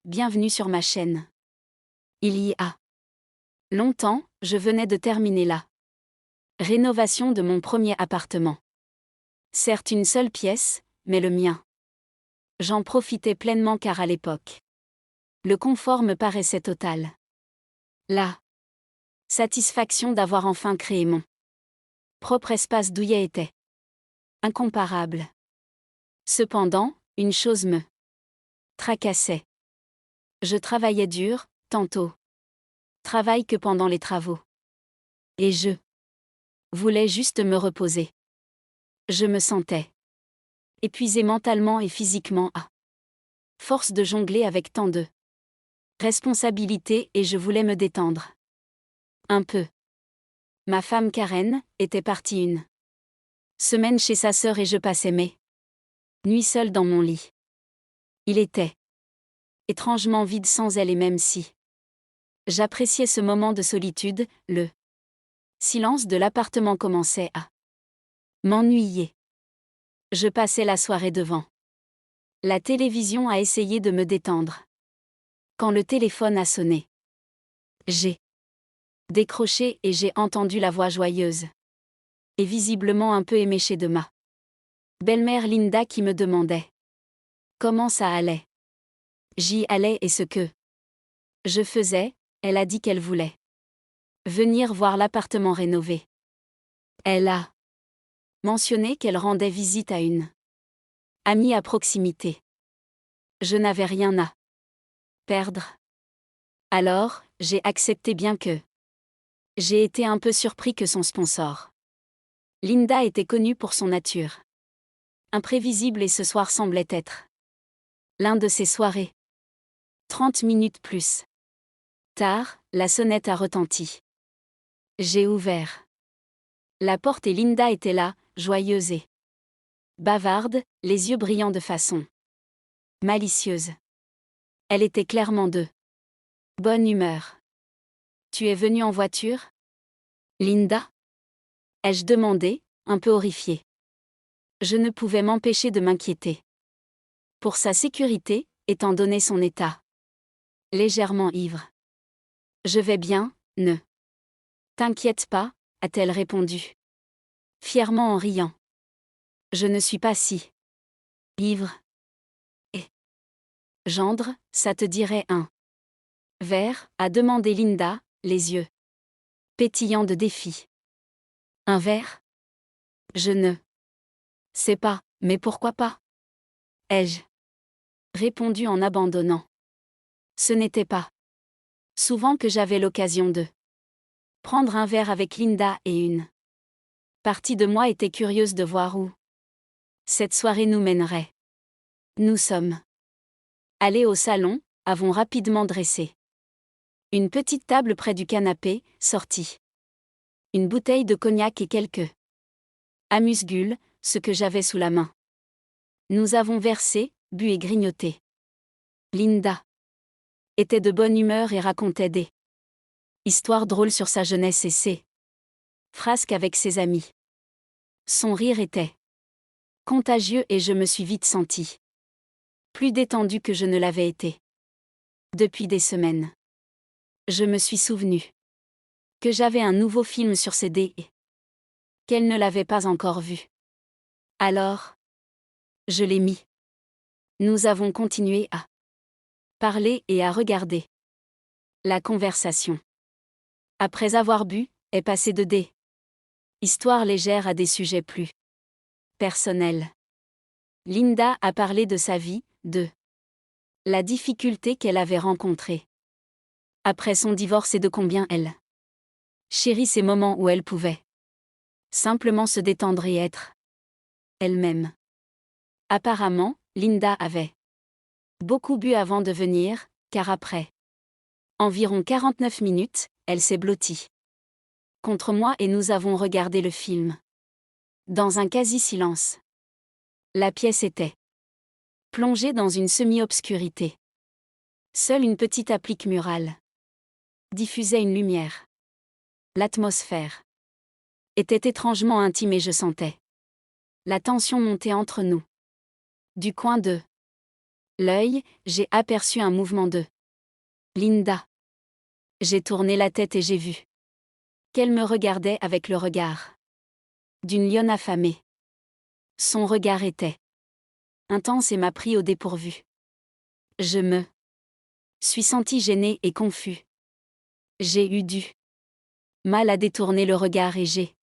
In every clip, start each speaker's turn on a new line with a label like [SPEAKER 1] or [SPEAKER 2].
[SPEAKER 1] bienvenue sur ma chaîne. Il y a longtemps, je venais de terminer la rénovation de mon premier appartement. Certes une seule pièce, mais le mien. J'en profitais pleinement car à l'époque, le confort me paraissait total. La satisfaction d'avoir enfin créé mon propre espace douillet était incomparable. Cependant, une chose me tracassait. Je travaillais dur, tantôt travail que pendant les travaux. Et je voulais juste me reposer. Je me sentais épuisée mentalement et physiquement à force de jongler avec tant de responsabilités et je voulais me détendre. Un peu. Ma femme Karen était partie une semaine chez sa sœur et je passais mes nuits seule dans mon lit. Il était étrangement vide sans elle et même si j'appréciais ce moment de solitude, le silence de l'appartement commençait à m'ennuyer. Je passais la soirée devant la télévision à essayer de me détendre. Quand le téléphone a sonné, j'ai décroché et j'ai entendu la voix joyeuse et visiblement un peu éméchée de ma belle-mère Linda qui me demandait comment ça allait. J'y allais et ce que je faisais, elle a dit qu'elle voulait venir voir l'appartement rénové. Elle a mentionné qu'elle rendait visite à une amie à proximité. Je n'avais rien à perdre. Alors, j'ai accepté bien que j'ai été un peu surpris que son sponsor Linda était connue pour son nature imprévisible et ce soir semblait être l'un de ces soirées. 30 minutes plus tard, la sonnette a retenti. J'ai ouvert la porte et Linda était là, joyeuse et bavarde, les yeux brillants de façon malicieuse. Elle était clairement de bonne humeur. Tu es venue en voiture, Linda? Ai-je demandé, un peu horrifiée. Je ne pouvais m'empêcher de m'inquiéter pour sa sécurité, étant donné son état légèrement ivre. Je vais bien, ne t'inquiète pas, a-t-elle répondu, fièrement en riant. Je ne suis pas si ivre. Et gendre, ça te dirait un verre, a demandé Linda, les yeux pétillants de défi. Un verre? Je ne sais pas, mais pourquoi pas? Ai-je répondu en abandonnant. Ce n'était pas souvent que j'avais l'occasion de prendre un verre avec Linda et une partie de moi était curieuse de voir où cette soirée nous mènerait. Nous sommes allés au salon, avons rapidement dressé une petite table près du canapé, sorti une bouteille de cognac et quelques amuse-gueules, ce que j'avais sous la main. Nous avons versé, bu et grignoté. Linda était de bonne humeur et racontait des histoires drôles sur sa jeunesse et ses frasques avec ses amis. Son rire était contagieux et je me suis vite sentie plus détendue que je ne l'avais été depuis des semaines. Je me suis souvenu que j'avais un nouveau film sur CD et qu'elle ne l'avait pas encore vu. Alors, je l'ai mis. Nous avons continué à parler et à regarder la conversation. Après avoir bu, est passé de des histoires légères à des sujets plus personnels. Linda a parlé de sa vie, de la difficulté qu'elle avait rencontrée après son divorce et de combien elle chérit ces moments où elle pouvait simplement se détendre et être elle-même. Apparemment, Linda avait beaucoup bu avant de venir, car après environ 49 minutes, elle s'est blottie contre moi et nous avons regardé le film dans un quasi-silence. La pièce était plongée dans une semi-obscurité. Seule une petite applique murale diffusait une lumière. L'atmosphère était étrangement intime et je sentais la tension monter entre nous. Du coin de l'œil, j'ai aperçu un mouvement de Linda. J'ai tourné la tête et j'ai vu qu'elle me regardait avec le regard d'une lionne affamée. Son regard était intense et m'a pris au dépourvu. Je me suis senti gêné et confus. J'ai eu du mal à détourner le regard et j'ai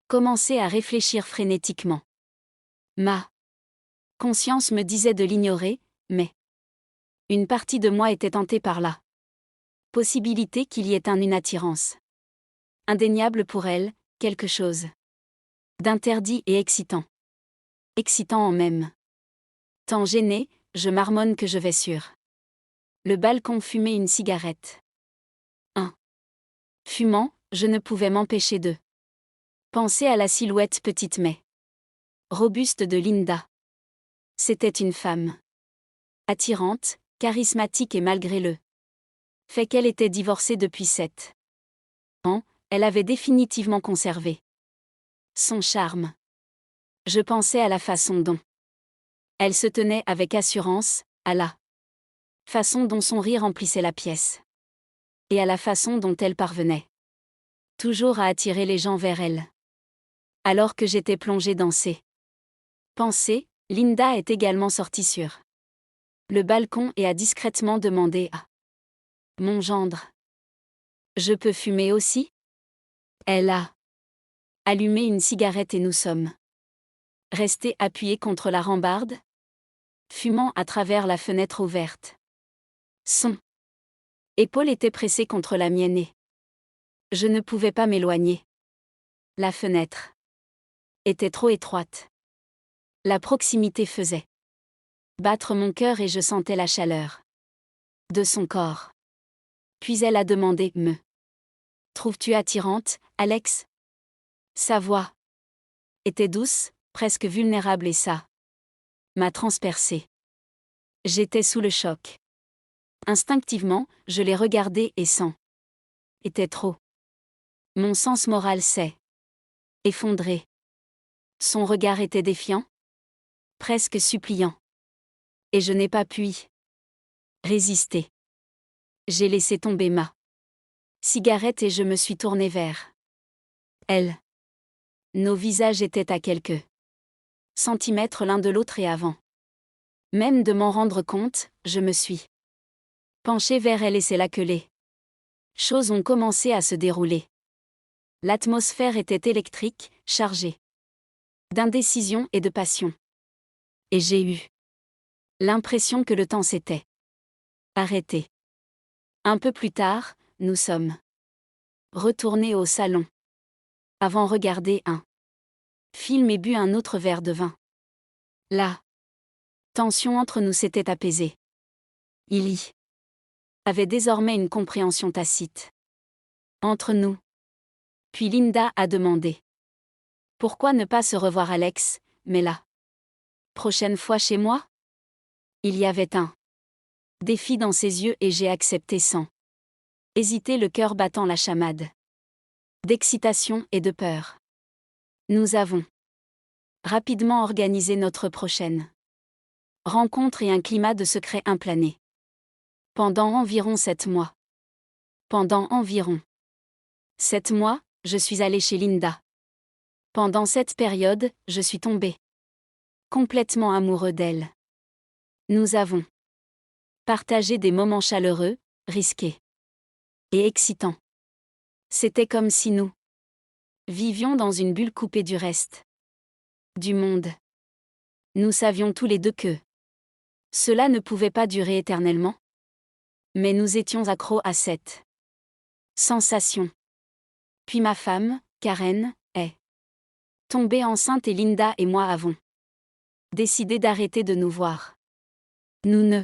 [SPEAKER 1] commencé à réfléchir frénétiquement. Ma conscience me disait de l'ignorer, mais une partie de moi était tentée par la possibilité qu'il y ait une attirance indéniable pour elle, quelque chose d'interdit et excitant. Excitant en même temps gêné, je marmonne que je vais sur le balcon fumer une cigarette. Fumant, je ne pouvais m'empêcher de penser à la silhouette petite mais robuste de Linda. C'était une femme attirante, charismatique et malgré le fait qu'elle était divorcée depuis 7 ans, elle avait définitivement conservé son charme. Je pensais à la façon dont elle se tenait avec assurance, à la façon dont son rire emplissait la pièce, et à la façon dont elle parvenait toujours à attirer les gens vers elle. Alors que j'étais plongé dans ses pensées, Linda est également sortie sur le balcon et a discrètement demandé à mon gendre: Je peux fumer aussi? Elle a allumé une cigarette et nous sommes restés appuyés contre la rambarde, fumant à travers la fenêtre ouverte. Son épaule était pressée contre la mienne et je ne pouvais pas m'éloigner. La fenêtre était trop étroite. La proximité faisait battre mon cœur et je sentais la chaleur de son corps. Puis elle a demandé: Me trouves-tu attirante, Alex? Sa voix était douce, presque vulnérable et ça m'a transpercé. J'étais sous le choc. Instinctivement, je l'ai regardé et sans était trop. Mon sens moral s'est effondré. Son regard était défiant, presque suppliant. Et je n'ai pas pu y résister. J'ai laissé tomber ma cigarette et je me suis tourné vers elle. Nos visages étaient à quelques centimètres l'un de l'autre et avant même de m'en rendre compte, je me suis penché vers elle et c'est là que les choses ont commencé à se dérouler. L'atmosphère était électrique, chargée d'indécision et de passion. Et j'ai eu l'impression que le temps s'était arrêté. Un peu plus tard, nous sommes retournés au salon. Avant regarder un film et bu un autre verre de vin. La tension entre nous s'était apaisée. Il y avait désormais une compréhension tacite entre nous. Puis Linda a demandé: Pourquoi ne pas se revoir, Alex, mais la prochaine fois chez moi? Il y avait un défi dans ses yeux et j'ai accepté sans hésiter, le cœur battant la chamade d'excitation et de peur. Nous avons rapidement organisé notre prochaine rencontre et un climat de secret implané. Pendant environ 7 mois. Pendant environ 7 mois, je suis allé chez Linda. Pendant cette période, je suis tombé complètement amoureux d'elle. Nous avons partagé des moments chaleureux, risqués et excitants. C'était comme si nous vivions dans une bulle coupée du reste du monde. Nous savions tous les deux que cela ne pouvait pas durer éternellement. Mais nous étions accros à cette sensation. Puis ma femme, Karen, est tombée enceinte et Linda et moi avons décidé d'arrêter de nous voir. Nous ne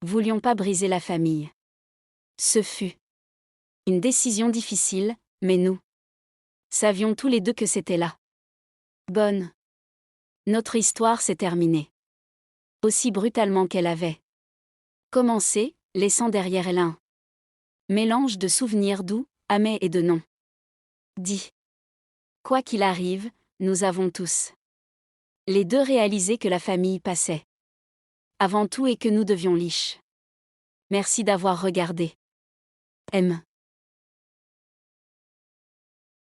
[SPEAKER 1] voulions pas briser la famille. Ce fut une décision difficile, mais nous savions tous les deux que c'était la bonne. Notre histoire s'est terminée aussi brutalement qu'elle avait commencé, laissant derrière elle un mélange de souvenirs doux, amers et de non dits. Quoi qu'il arrive, nous avons tous les deux réalisé que la famille passait avant tout et que nous devions liche. Merci d'avoir regardé. M.